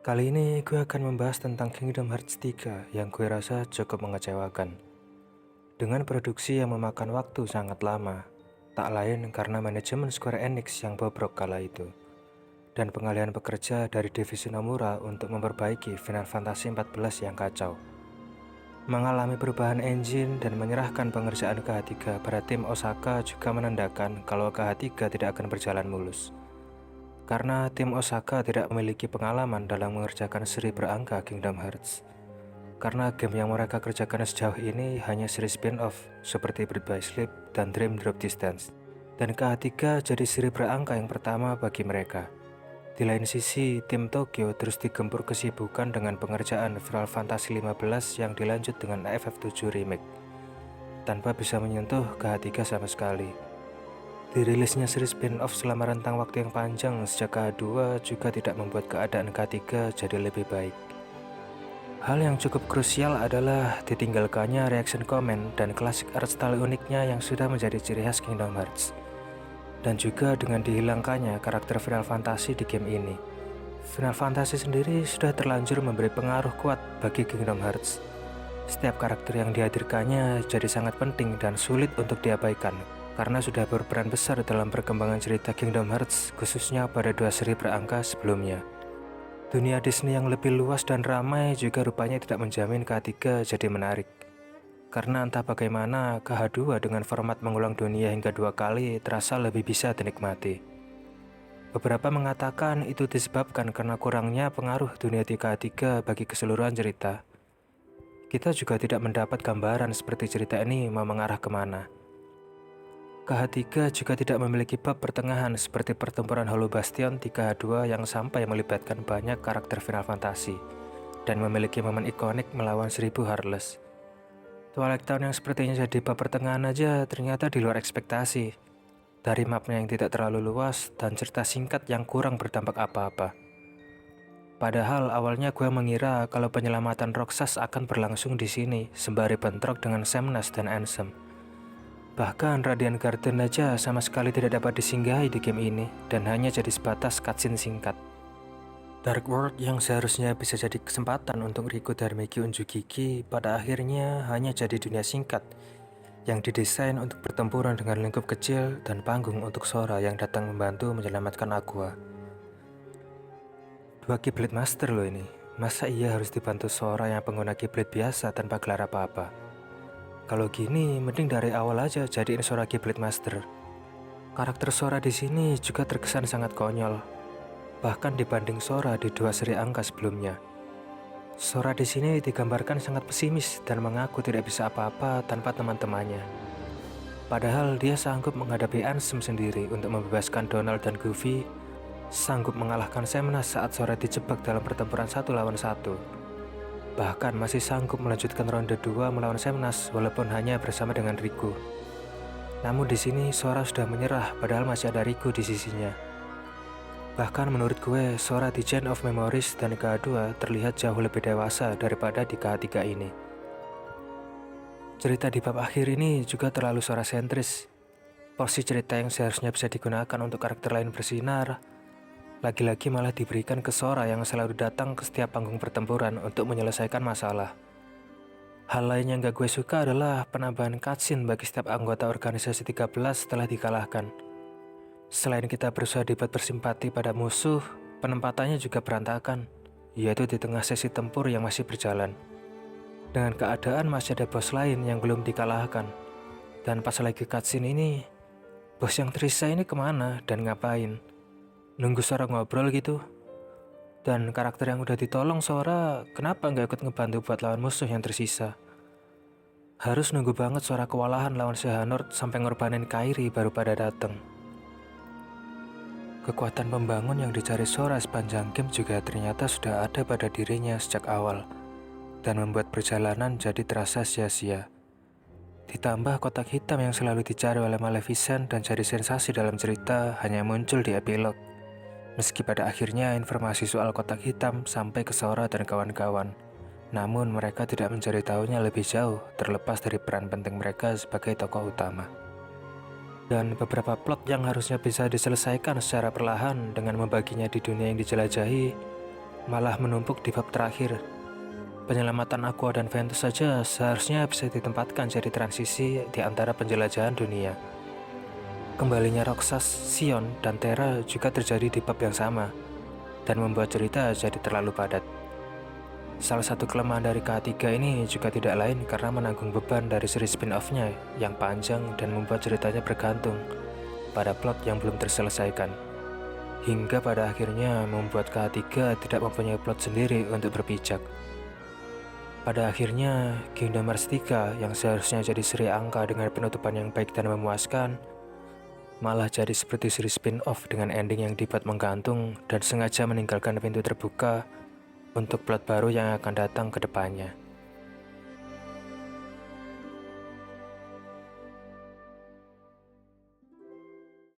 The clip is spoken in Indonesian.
Kali ini gue akan membahas tentang Kingdom Hearts 3 yang gue rasa cukup mengecewakan. Dengan produksi yang memakan waktu sangat lama, tak lain karena manajemen Square Enix yang bobrok kala itu, dan pengalihan pekerja dari divisi Nomura untuk memperbaiki Final Fantasy XIV yang kacau. Mengalami perubahan engine dan menyerahkan pengerjaan KH3 pada tim Osaka juga menandakan kalau KH3 tidak akan berjalan mulus. Karena tim Osaka tidak memiliki pengalaman dalam mengerjakan seri berangka Kingdom Hearts. Karena game yang mereka kerjakan sejauh ini hanya seri spin-off seperti Birth by Sleep dan Dream Drop Distance. Dan KH3 jadi seri berangka yang pertama bagi mereka. Di lain sisi, tim Tokyo terus digempur kesibukan dengan pengerjaan Final Fantasy XV yang dilanjut dengan FF7 Remake, tanpa bisa menyentuh KH3 sama sekali. Dirilisnya seri spin-off selama rentang waktu yang panjang sejak KH2 juga tidak membuat keadaan KH3 jadi lebih baik. Hal yang cukup krusial adalah ditinggalkannya reaction comment dan klasik art style uniknya yang sudah menjadi ciri khas Kingdom Hearts. Dan juga dengan dihilangkannya karakter Final Fantasy di game ini. Final Fantasy sendiri sudah terlanjur memberi pengaruh kuat bagi Kingdom Hearts. Setiap karakter yang dihadirkannya jadi sangat penting dan sulit untuk diabaikan, karena sudah berperan besar dalam perkembangan cerita Kingdom Hearts, khususnya pada dua seri berangka sebelumnya. Dunia Disney yang lebih luas dan ramai juga rupanya tidak menjamin KH3 jadi menarik. Karena entah bagaimana, KH2 dengan format mengulang dunia hingga 2 kali terasa lebih bisa dinikmati. Beberapa mengatakan itu disebabkan karena kurangnya pengaruh dunia di KH3 bagi keseluruhan cerita. Kita juga tidak mendapat gambaran seperti cerita ini mau mengarah kemana. KH3 juga tidak memiliki bab pertengahan seperti pertempuran Hollow Bastion di KH2 yang sampai melibatkan banyak karakter Final Fantasy dan memiliki momen ikonik melawan 1000 Heartless. Twilight Town yang sepertinya jadi bab pertengahan aja ternyata di luar ekspektasi. Dari mapnya yang tidak terlalu luas dan cerita singkat yang kurang berdampak apa-apa. Padahal awalnya gue mengira kalau penyelamatan Roxas akan berlangsung di sini sembari bentrok dengan Xemnas dan Ansem. Bahkan Radiant Garden aja sama sekali tidak dapat disinggahi di game ini dan hanya jadi sebatas cutscene singkat. Dark World yang seharusnya bisa jadi kesempatan untuk Riko Dharmeki Unjugiki pada akhirnya hanya jadi dunia singkat yang didesain untuk pertempuran dengan lingkup kecil dan panggung untuk Sora yang datang membantu menyelamatkan Aqua. Dua Keyblade Master loh ini, masa iya harus dibantu Sora yang pengguna Keyblade biasa tanpa gelar apa-apa? Kalau gini, mending dari awal aja jadiin Sora Keyblade Master. Karakter Sora di sini juga terkesan sangat konyol, bahkan dibanding Sora di dua seri angka sebelumnya. Sora di sini digambarkan sangat pesimis dan mengaku tidak bisa apa-apa tanpa teman-temannya. Padahal dia sanggup menghadapi Ansem sendiri untuk membebaskan Donald dan Goofy, sanggup mengalahkan Xemnas saat Sora dijebak dalam pertempuran 1 lawan 1. Bahkan masih sanggup melanjutkan ronde 2 melawan Xemnas walaupun hanya bersama dengan Riku. Namun di sini Sora sudah menyerah padahal masih ada Riku di sisinya. Bahkan menurut gue, Sora di Chain of Memories dan KH2 terlihat jauh lebih dewasa daripada di KH3 ini. Cerita di bab akhir ini juga terlalu Sora sentris. Porsi cerita yang seharusnya bisa digunakan untuk karakter lain bersinar, lagi-lagi malah diberikan ke Sora yang selalu datang ke setiap panggung pertempuran untuk menyelesaikan masalah. Hal lain yang gak gue suka adalah penambahan cutscene bagi setiap anggota organisasi 13 setelah dikalahkan. Selain kita berusaha dibuat bersimpati pada musuh, penempatannya juga berantakan, yaitu di tengah sesi tempur yang masih berjalan. Dengan keadaan masih ada bos lain yang belum dikalahkan. Dan pas lagi cutscene ini, bos yang tersisa ini kemana dan ngapain? Nunggu Sora ngobrol gitu. Dan karakter yang udah ditolong Sora kenapa nggak ikut ngebantu buat lawan musuh yang tersisa? Harus nunggu banget Sora kewalahan lawan Xehanort sampai ngorbanin Kairi baru pada dateng. Kekuatan pembangun yang dicari Sora sepanjang game juga ternyata sudah ada pada dirinya sejak awal, dan membuat perjalanan jadi terasa sia-sia. Ditambah kotak hitam yang selalu dicari oleh Maleficent dan jadi sensasi dalam cerita hanya muncul di epilog. Meski pada akhirnya informasi soal kotak hitam sampai ke Sora dan kawan-kawan, namun mereka tidak mencari tahunya lebih jauh terlepas dari peran penting mereka sebagai tokoh utama. Dan beberapa plot yang harusnya bisa diselesaikan secara perlahan dengan membaginya di dunia yang dijelajahi, malah menumpuk di bab terakhir. Penyelamatan Aqua dan Ventus saja seharusnya bisa ditempatkan jadi transisi di antara penjelajahan dunia. Kembalinya Roxas, Sion, dan Terra juga terjadi di bab yang sama, dan membuat cerita jadi terlalu padat. Salah satu kelemahan dari KH3 ini juga tidak lain karena menanggung beban dari seri spin-off-nya yang panjang dan membuat ceritanya bergantung pada plot yang belum terselesaikan. Hingga pada akhirnya membuat KH3 tidak mempunyai plot sendiri untuk berpijak. Pada akhirnya, Kingdom Hearts 3 yang seharusnya jadi seri angka dengan penutupan yang baik dan memuaskan, malah jadi seperti seri spin-off dengan ending yang dibuat menggantung dan sengaja meninggalkan pintu terbuka untuk plot baru yang akan datang ke depannya.